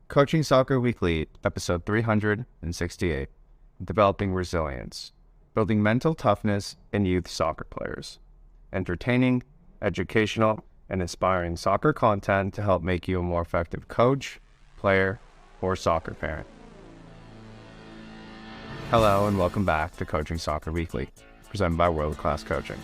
Coaching Soccer Weekly, episode 368, Developing Resilience, Building Mental Toughness in Youth Soccer Players. Entertaining, educational, and inspiring soccer content to help make you a more effective coach, player, or soccer parent. Hello and welcome back to Coaching Soccer Weekly, presented by World Class Coaching.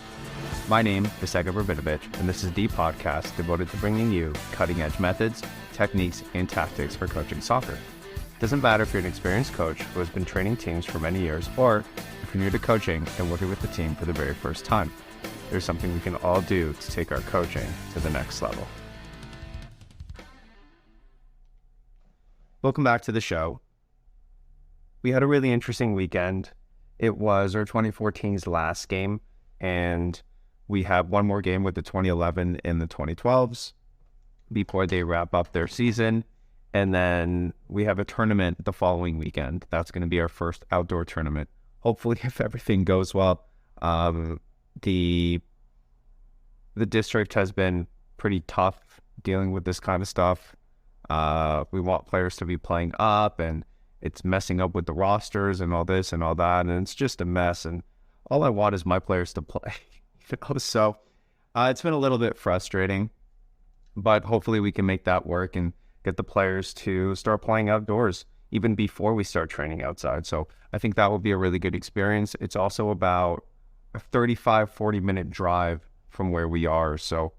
My name is Sega Rabinovich, and this is the podcast devoted to bringing you cutting-edge methods, techniques, and tactics for coaching soccer. It doesn't matter if you're an experienced coach who has been training teams for many years, or if you're new to coaching and working with the team for the very first time. There's something we can all do to take our coaching to the next level. Welcome back to the show. We had a really interesting weekend. It was our 2014's last game, and we have one more game with the 2011 and the 2012s before they wrap up their season. And then we have a tournament the following weekend. That's going to be our first outdoor tournament. Hopefully, if everything goes well. The district has been pretty tough dealing with this kind of stuff. We want players to be playing up, and it's messing up with the rosters and all this and all that. And it's just a mess. And all I want is my players to play. So it's been a little bit frustrating, but hopefully we can make that work and get the players to start playing outdoors even before we start training outside. So I think that will be a really good experience. It's also about a 40 minute drive from where we are. So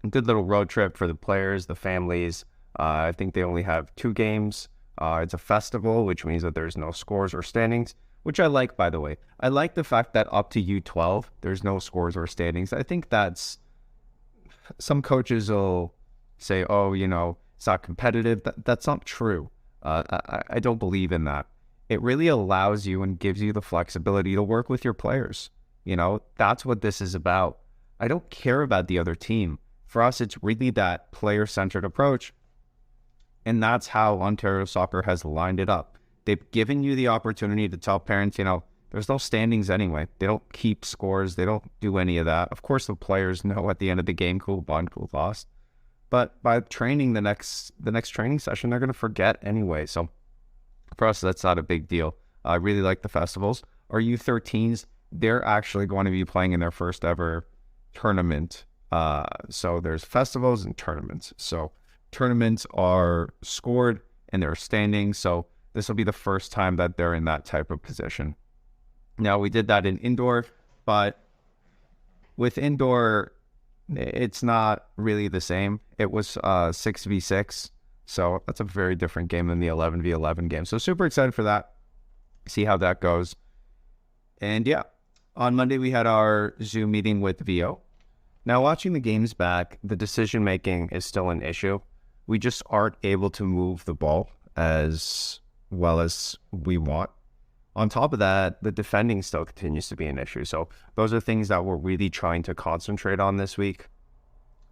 a good little road trip for the players, the families. I think they only have 2 games. It's a festival, which means that there's no scores or standings, which I like, by the way. I like the fact that up to U12, there's no scores or standings. I think that's, some coaches will say, oh, it's not competitive. That's not true. I don't believe in that. It really allows you and gives you the flexibility to work with your players. That's what this is about. I don't care about the other team. For us, it's really that player-centered approach. And that's how Ontario Soccer has lined it up. They've given you the opportunity to tell parents, there's no standings anyway. They don't keep scores. They don't do any of that. Of course, the players know at the end of the game, cool won, cool lost. But by training the next training session, they're going to forget anyway. So for us, that's not a big deal. I really like the festivals. Our U13s, they're actually going to be playing in their first ever tournament. So there's festivals and tournaments. So tournaments are scored and they're standing. So this will be the first time that they're in that type of position. Now, we did that in indoor, but with indoor, it's not really the same. It was 6v6, so that's a very different game than the 11v11 game. So super excited for that, see how that goes. And yeah, on Monday, we had our Zoom meeting with VO. Now, watching the games back, the decision-making is still an issue. We just aren't able to move the ball as well as we want. On top of that, the defending still continues to be an issue. So those are things that we're really trying to concentrate on this week.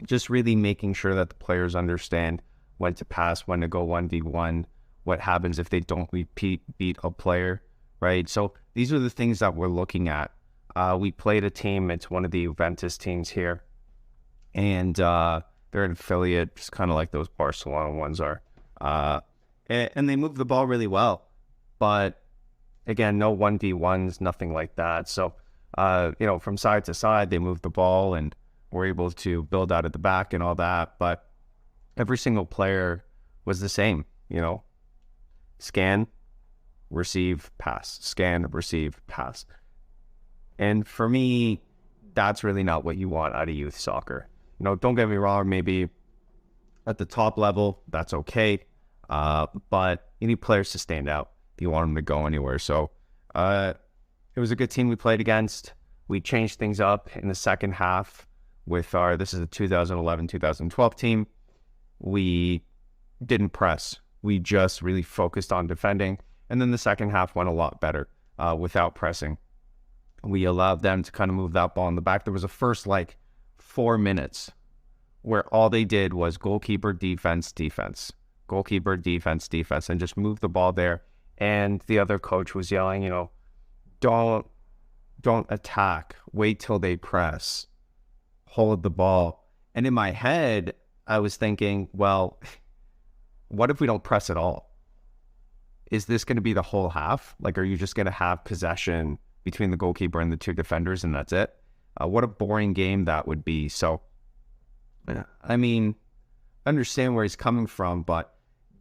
Just really making sure that the players understand when to pass, when to go 1v1, what happens if they don't beat a player, right? So these are the things that we're looking at. We played a team, it's one of the Juventus teams here, and they're an affiliate, just kind of like those Barcelona ones are. And they move the ball really well, but again, no 1v1s, nothing like that. So, from side to side, they move the ball and we're able to build out at the back and all that. But every single player was the same, scan, receive, pass, scan, receive, pass. And for me, that's really not what you want out of youth soccer. Don't get me wrong, maybe at the top level, that's okay. But you need players to stand out if you want them to go anywhere. So it was a good team we played against. We changed things up in the second half with this is the 2011-2012 team. We didn't press. We just really focused on defending. And then the second half went a lot better without pressing. We allowed them to kind of move that ball in the back. There was a first 4 minutes where all they did was goalkeeper, defense, goalkeeper, defense, and just move the ball there. And the other coach was yelling, don't attack, wait till they press, hold the ball. And in my head, I was thinking, well, What if we don't press at all? Is this going to be the whole half? Like, are you just going to have possession between the goalkeeper and the two defenders and that's it? What a boring game that would be. So, I mean, I understand where he's coming from, but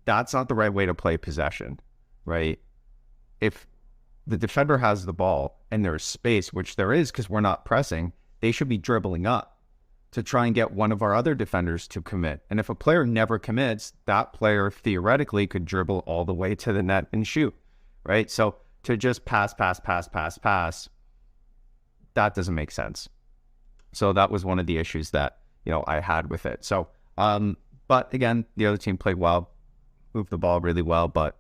that's not the right way to play possession, right? If the defender has the ball and there's space, which there is because we're not pressing, they should be dribbling up to try and get one of our other defenders to commit. And if a player never commits, that player theoretically could dribble all the way to the net and shoot, right? So to just pass, that doesn't make sense. So that was one of the issues that, I had with it. So, but again, the other team played well, moved the ball really well, but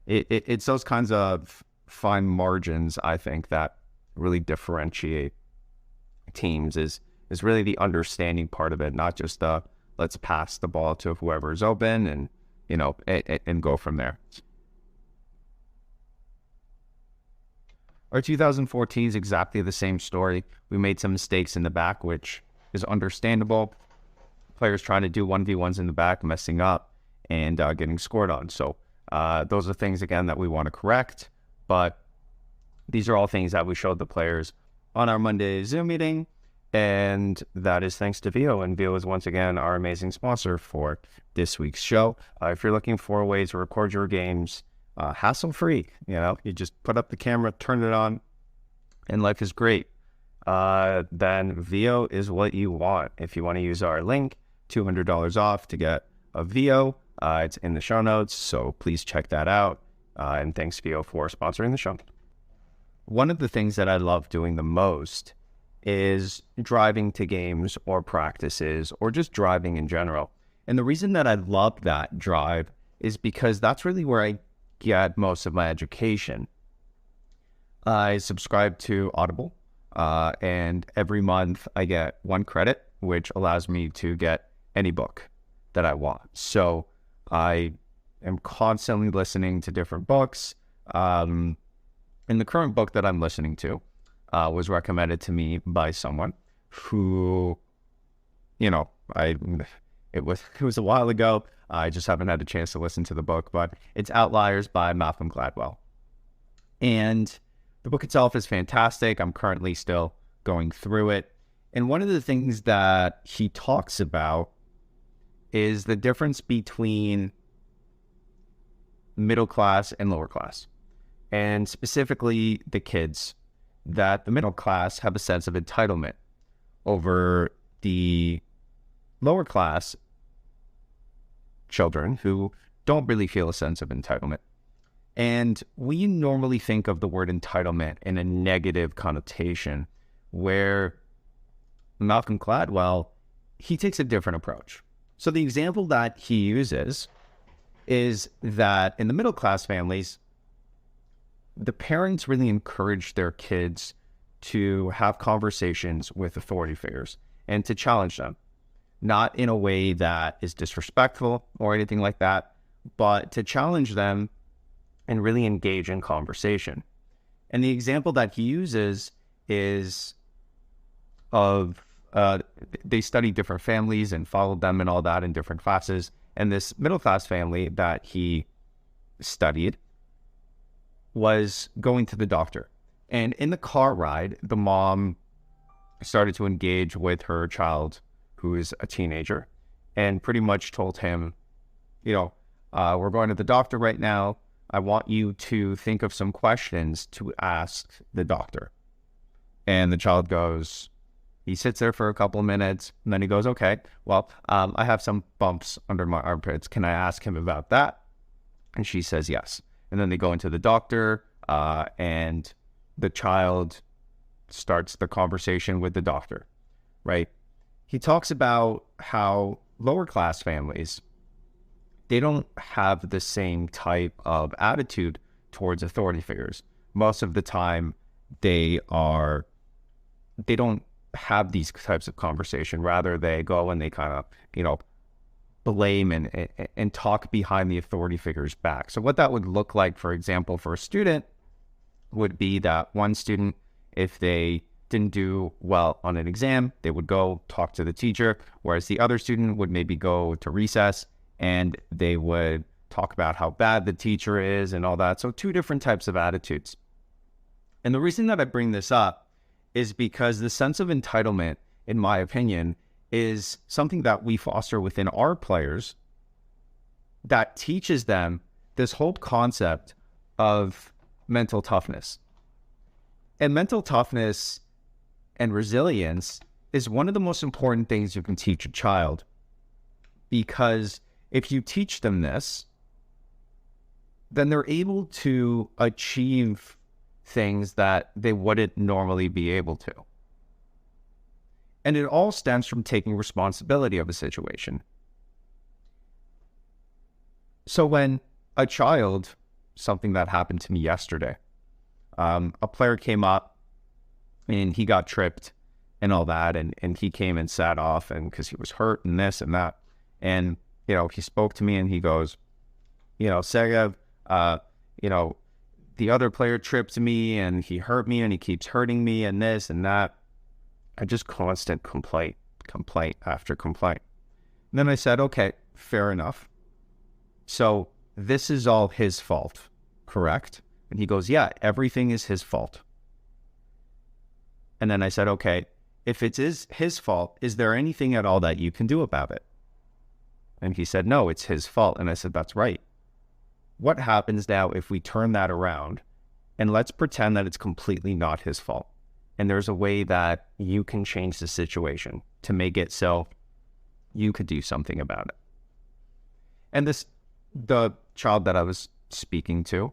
it's those kinds of fine margins, I think, that really differentiate teams is really the understanding part of it, not just the let's pass the ball to whoever's open and, and go from there. Our 2014 is exactly the same story. We made some mistakes in the back, which is understandable. Players trying to do 1v1s in the back, messing up and getting scored on. So those are things, again, that we want to correct. But these are all things that we showed the players on our Monday Zoom meeting. And that is thanks to Vio. And Vio is once again our amazing sponsor for this week's show. If you're looking for ways to record your games hassle-free, you just put up the camera, turn it on, and life is great. Then Vio is what you want. If you want to use our link, $200 off to get a Vio. It's in the show notes, so please check that out. And thanks, Vio, for sponsoring the show. One of the things that I love doing the most is driving to games or practices or just driving in general. And the reason that I love that drive is because that's really where I get most of my education. I subscribe to Audible, and every month I get 1 credit, which allows me to get any book that I want. So I am constantly listening to different books. And the current book that I'm listening to was recommended to me by someone who, it was a while ago. I just haven't had a chance to listen to the book, but it's Outliers by Malcolm Gladwell. And the book itself is fantastic. I'm currently still going through it. And one of the things that he talks about is the difference between middle class and lower class. And specifically the kids, that the middle class have a sense of entitlement over the lower class children who don't really feel a sense of entitlement. And we normally think of the word entitlement in a negative connotation, where Malcolm Gladwell, he takes a different approach. So the example that he uses is that in the middle class families, the parents really encourage their kids to have conversations with authority figures and to challenge them, not in a way that is disrespectful or anything like that, but to challenge them and really engage in conversation. And the example that he uses is of they studied different families and followed them and all that in different classes. And this middle class family that he studied was going to the doctor. And in the car ride, the mom started to engage with her child, who is a teenager, and pretty much told him, we're going to the doctor right now. I want you to think of some questions to ask the doctor. And the child goes, he sits there for a couple of minutes, and then he goes, okay, well, I have some bumps under my armpits. Can I ask him about that? And she says yes. And then they go into the doctor, and the child starts the conversation with the doctor, right? He talks about how lower class families, they don't have the same type of attitude towards authority figures. Most of the time, they don't have these types of conversation. Rather, they go and they kind of, blame and talk behind the authority figure's back. So what that would look like, for example, for a student would be that one student, if they didn't do well on an exam, they would go talk to the teacher, whereas the other student would maybe go to recess and they would talk about how bad the teacher is and all that. So two different types of attitudes. And the reason that I bring this up is because the sense of entitlement, in my opinion, is something that we foster within our players that teaches them this whole concept of mental toughness. And mental toughness and resilience is one of the most important things you can teach a child, because if you teach them this, then they're able to achieve things that they wouldn't normally be able to. And it all stems from taking responsibility of a situation. So when a child, something that happened to me yesterday, a player came up and he got tripped and all that, and he came and sat off, and because he was hurt and this and that. And, he spoke to me and he goes, Sergev, the other player tripped me and he hurt me and he keeps hurting me and this and that. And just constant complaint after complaint. And then I said, okay, fair enough. So this is all his fault, correct? And he goes, yeah, everything is his fault. And then I said, okay, if it is his fault, is there anything at all that you can do about it? And he said, no, it's his fault. And I said, that's right. What happens now if we turn that around and let's pretend that it's completely not his fault? And there's a way that you can change the situation to make it so you could do something about it. And the child that I was speaking to,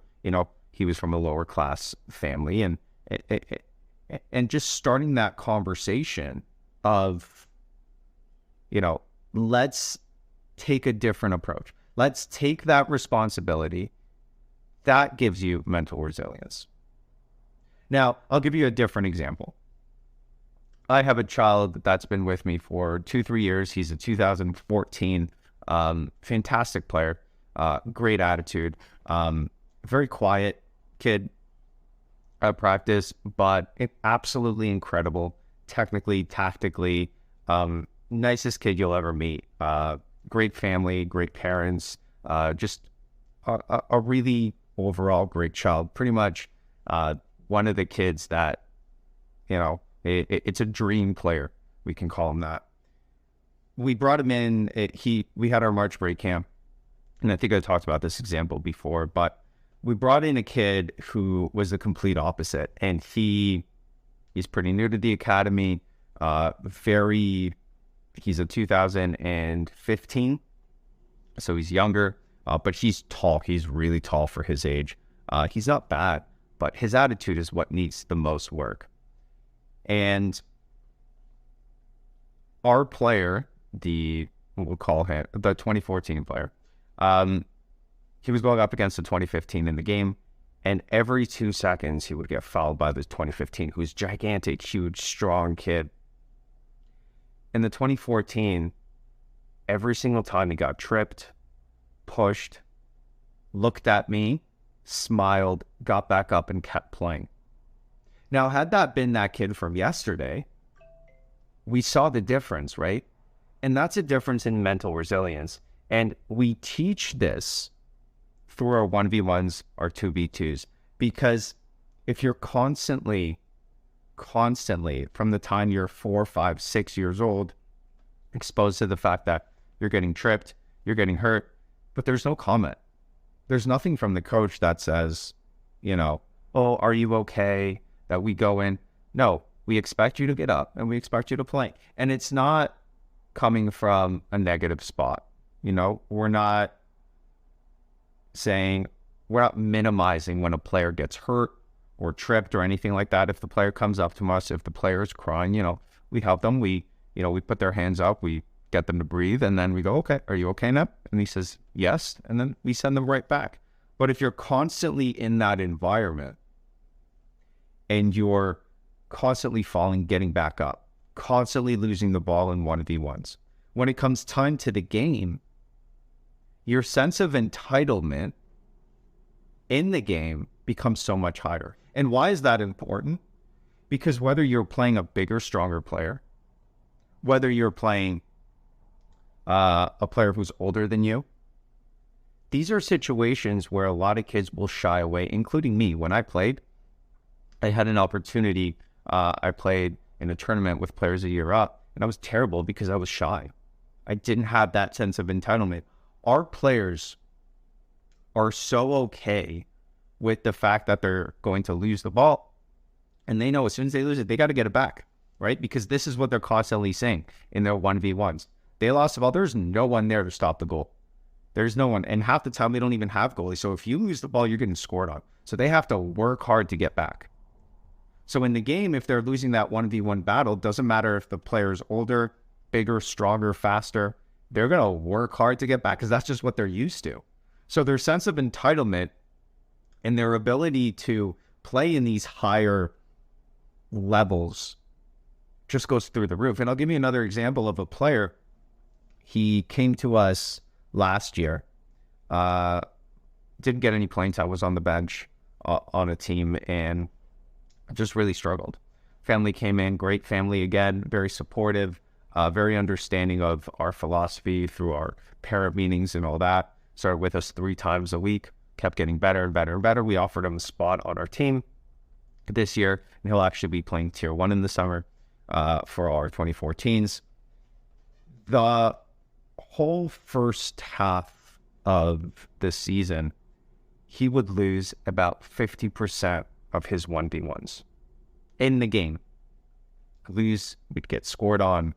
he was from a lower class family, and just starting that conversation of, let's take a different approach. Let's take that responsibility. That gives you mental resilience. Now, I'll give you a different example. I have a child that's been with me for 2-3 years. He's a 2014 fantastic player, great attitude, very quiet kid at practice, but absolutely incredible, technically, tactically, nicest kid you'll ever meet. Great family, great parents, just a really overall great child. Pretty much one of the kids that, it's a dream player. We can call him that. We brought him in. We had our March break camp, and I think I talked about this example before, but we brought in a kid who was the complete opposite, and he's pretty new to the academy. He's a 2015, so he's younger, but he's tall. He's really tall for his age. He's not bad, but his attitude is what needs the most work. And our player, we'll call him the 2014 player, he was going up against the 2015 in the game, and every 2 seconds he would get fouled by the 2015, who's gigantic, huge, strong kid. In the 2014, every single time he got tripped, pushed, looked at me, smiled, got back up, and kept playing. Now, had that been that kid from yesterday, we saw the difference, right? And that's a difference in mental resilience. And we teach this through our 1v1s, our 2v2s, because if you're constantly, from the time you're 4, 5, 6 years old, exposed to the fact that you're getting tripped, you're getting hurt, but there's no comment. There's nothing from the coach that says, oh, are you okay? That we go in. No, we expect you to get up and we expect you to play. And it's not coming from a negative spot. We're not minimizing when a player gets hurt or tripped or anything like that. If the player comes up to us, if the player is crying, we help them. We put their hands up, we get them to breathe, and then we go, okay, are you okay now? And he says, yes. And then we send them right back. But if you're constantly in that environment and you're constantly falling, getting back up, constantly losing the ball in 1v1s, when it comes time to the game, your sense of entitlement in the game becomes so much higher. And why is that important? Because whether you're playing a bigger, stronger player, whether you're playing a player who's older than you, these are situations where a lot of kids will shy away, including me. When I played, I had an opportunity. I played in a tournament with players a year up, and I was terrible because I was shy. I didn't have that sense of entitlement. Our players are so okay with the fact that they're going to lose the ball, and they know as soon as they lose it, they got to get it back, right? Because this is what they're constantly saying in their 1v1s. They lost the ball. There's no one there to stop the goal. There's no one. And half the time, they don't even have goalies. So if you lose the ball, you're getting scored on. So they have to work hard to get back. So in the game, if they're losing that 1v1 battle, doesn't matter if the player's older, bigger, stronger, faster, they're going to work hard to get back because that's just what they're used to. So their sense of entitlement and their ability to play in these higher levels just goes through the roof. And I'll give you another example of a player. He came to us last year, didn't get any playing time, was on the bench on a team, and just really struggled. Family came in, great family again, very supportive, very understanding of our philosophy through our parent meetings and all that. Started with us 3 times a week, kept getting better and better and better. We offered him a spot on our team this year, and he'll actually be playing Tier 1 in the summer for our 2014s. The whole first half of the season, he would lose about 50% of his 1v1s in the game. We'd get scored on,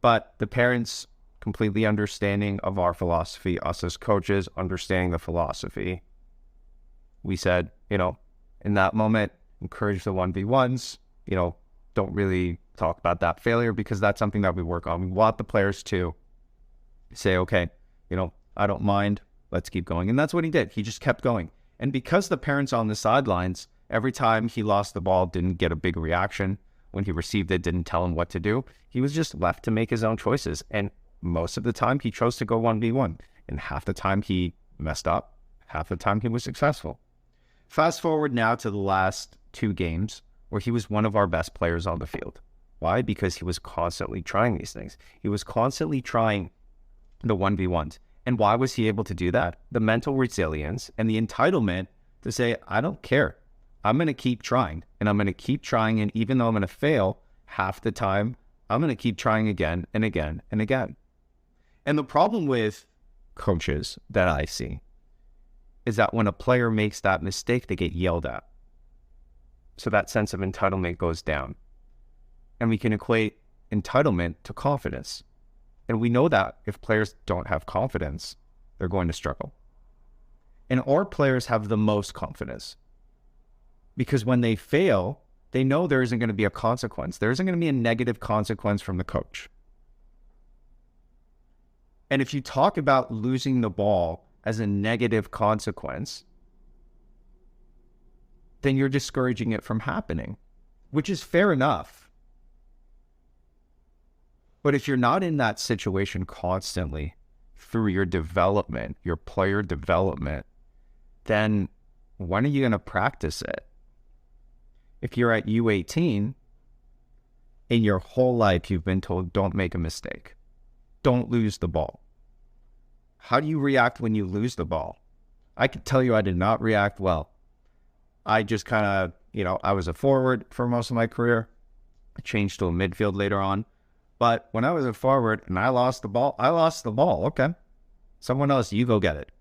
but the parents completely understanding of our philosophy, us as coaches understanding the philosophy. We said, in that moment, encourage the 1v1s, don't really talk about that failure because that's something that we work on. We want the players to say, okay, I don't mind, let's keep going. And that's what he did. He just kept going. And because the parents on the sidelines, every time he lost the ball, didn't get a big reaction. When he received it, didn't tell him what to do. He was just left to make his own choices. And most of the time, he chose to go 1v1. And half the time, he messed up. Half the time, he was successful. Fast forward now to the last 2 games where he was one of our best players on the field. Why? Because he was constantly trying these things. He was constantly trying the 1v1s. And why was he able to do that? The mental resilience and the entitlement to say, I don't care. I'm going to keep trying, and I'm going to keep trying. And even though I'm going to fail half the time, I'm going to keep trying again and again and again. And the problem with coaches that I see is that when a player makes that mistake, they get yelled at. So that sense of entitlement goes down. And we can equate entitlement to confidence. And we know that if players don't have confidence, they're going to struggle. And our players have the most confidence. Because when they fail, they know there isn't going to be a consequence. There isn't going to be a negative consequence from the coach. And if you talk about losing the ball as a negative consequence, then you're discouraging it from happening, which is fair enough. But if you're not in that situation constantly through your development, your player development, then when are you going to practice it? If you're at U18, in your whole life you've been told, don't make a mistake. Don't lose the ball. How do you react when you lose the ball? I can tell you I did not react well. I just kind of, I was a forward for most of my career. I changed to a midfield later on. But when I was a forward and I lost the ball, I lost the ball. Okay. Someone else, you go get it.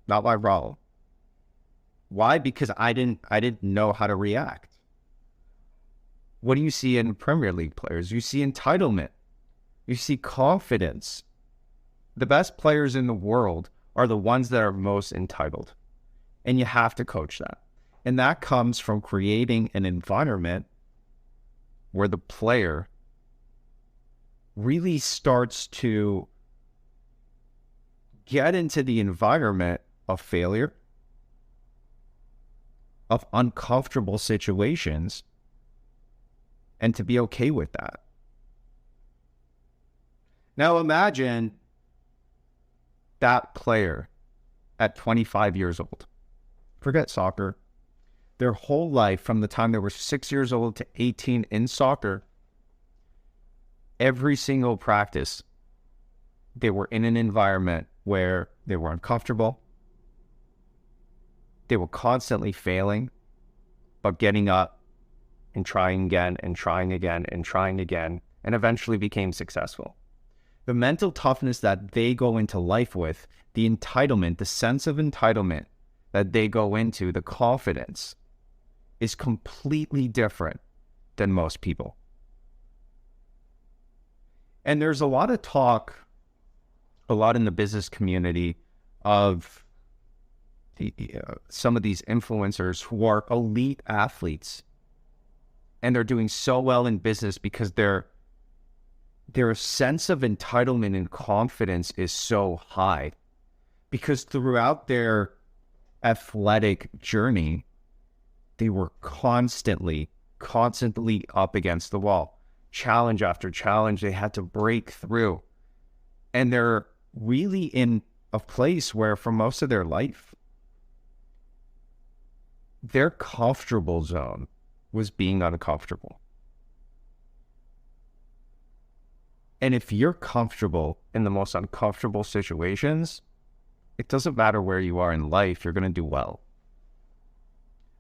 Not my problem. Why? Because I didn't know how to react. What do you see in Premier League players? You see entitlement. You see confidence. The best players in the world are the ones that are most entitled. And you have to coach that. And that comes from creating an environment where the player really starts to get into the environment of failure, of uncomfortable situations, and to be okay with that. Now imagine that player at 25 years old. Forget soccer. Their whole life, from the time they were 6 years old to 18 in soccer, every single practice, they were in an environment where they were uncomfortable. They were constantly failing, but getting up and trying again and trying again and trying again, and eventually became successful. The mental toughness that they go into life with, the entitlement, the sense of entitlement that they go into, the confidence, is completely different than most people. And there's a lot of talk, a lot in the business community of some of these influencers who are elite athletes, and they're doing so well in business because their sense of entitlement and confidence is so high, because throughout their athletic journey, they were constantly up against the wall. Challenge after challenge, they had to break through. And they're really in a place where for most of their life, their comfortable zone was being uncomfortable. And if you're comfortable in the most uncomfortable situations, it doesn't matter where you are in life, you're going to do well.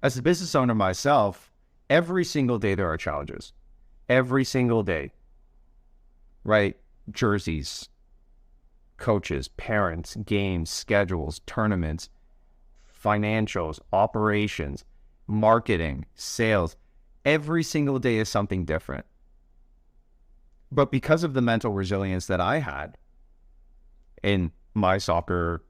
As a business owner myself, every single day there are challenges. Every single day, right? Jerseys, coaches, parents, games, schedules, tournaments, financials, operations, marketing, sales. Every single day is something different. But because of the mental resilience that I had in my soccer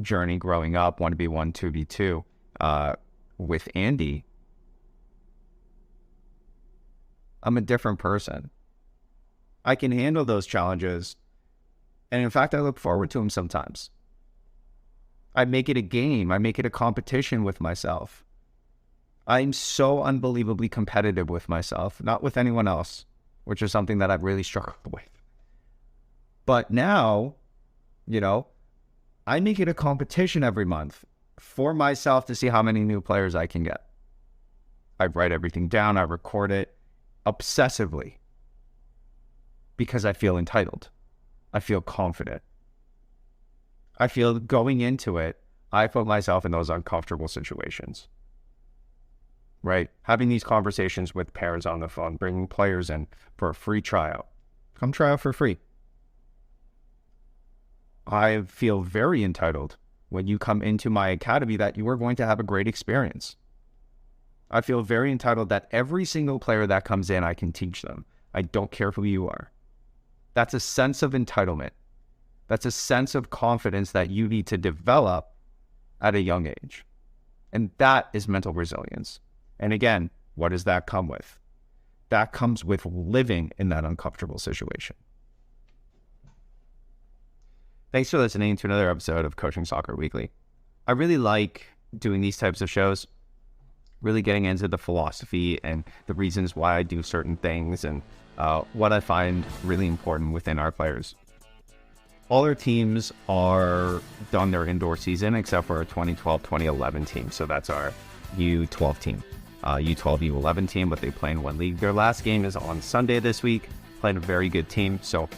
journey growing up, 1v1, 2v2, with Andy, I'm a different person. I can handle those challenges. And in fact, I look forward to them sometimes. I make it a game. I make it a competition with myself. I'm so unbelievably competitive with myself, not with anyone else, which is something that I've really struggled with. But now, I make it a competition every month for myself to see how many new players I can get. I write everything down. I record it obsessively because I feel entitled. I feel confident. I feel going into it, I put myself in those uncomfortable situations, right? Having these conversations with parents on the phone, bringing players in for a free tryout. Come try out for free. I feel very entitled when you come into my academy that you are going to have a great experience. I feel very entitled that every single player that comes in, I can teach them. I don't care who you are. That's a sense of entitlement. That's a sense of confidence that you need to develop at a young age. And that is mental resilience. And again, what does that come with? That comes with living in that uncomfortable situation. Thanks for listening to another episode of Coaching Soccer Weekly. I really like doing these types of shows, really getting into the philosophy and the reasons why I do certain things and what I find really important within our players. All our teams are done their indoor season except for our 2012-2011 team. So that's our U12 team, U12, U11 team, but they play in one league. Their last game is on Sunday this week, playing a very good team. So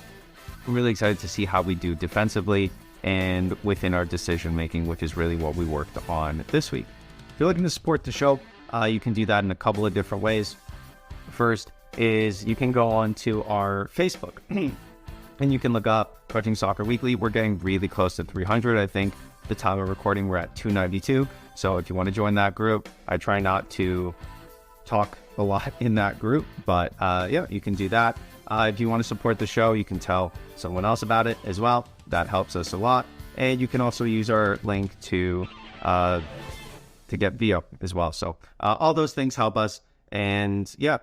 I'm really excited to see how we do defensively and within our decision making, which is really what we worked on this week. If you're looking to support the show, you can do that in a couple of different ways. First is you can go on to our Facebook and you can look up Coaching Soccer Weekly. We're getting really close to 300. I think the time of recording, we're at 292. So if you want to join that group, I try not to talk a lot in that group, but yeah, you can do that. If you want to support the show, you can tell someone else about it as well. That helps us a lot. And you can also use our link to get VO as well. So all those things help us. And yeah,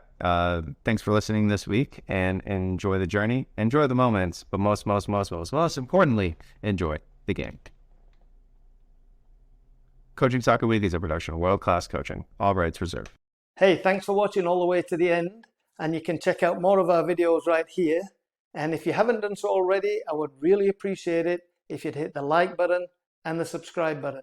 thanks for listening this week, and enjoy the journey, enjoy the moments, but most importantly, enjoy the game. Coaching Soccer Weekly is a production of World Class Coaching. All rights reserved. Hey, thanks for watching all the way to the end, and you can check out more of our videos right here. And if you haven't done so already, I would really appreciate it if you'd hit the like button and the subscribe button.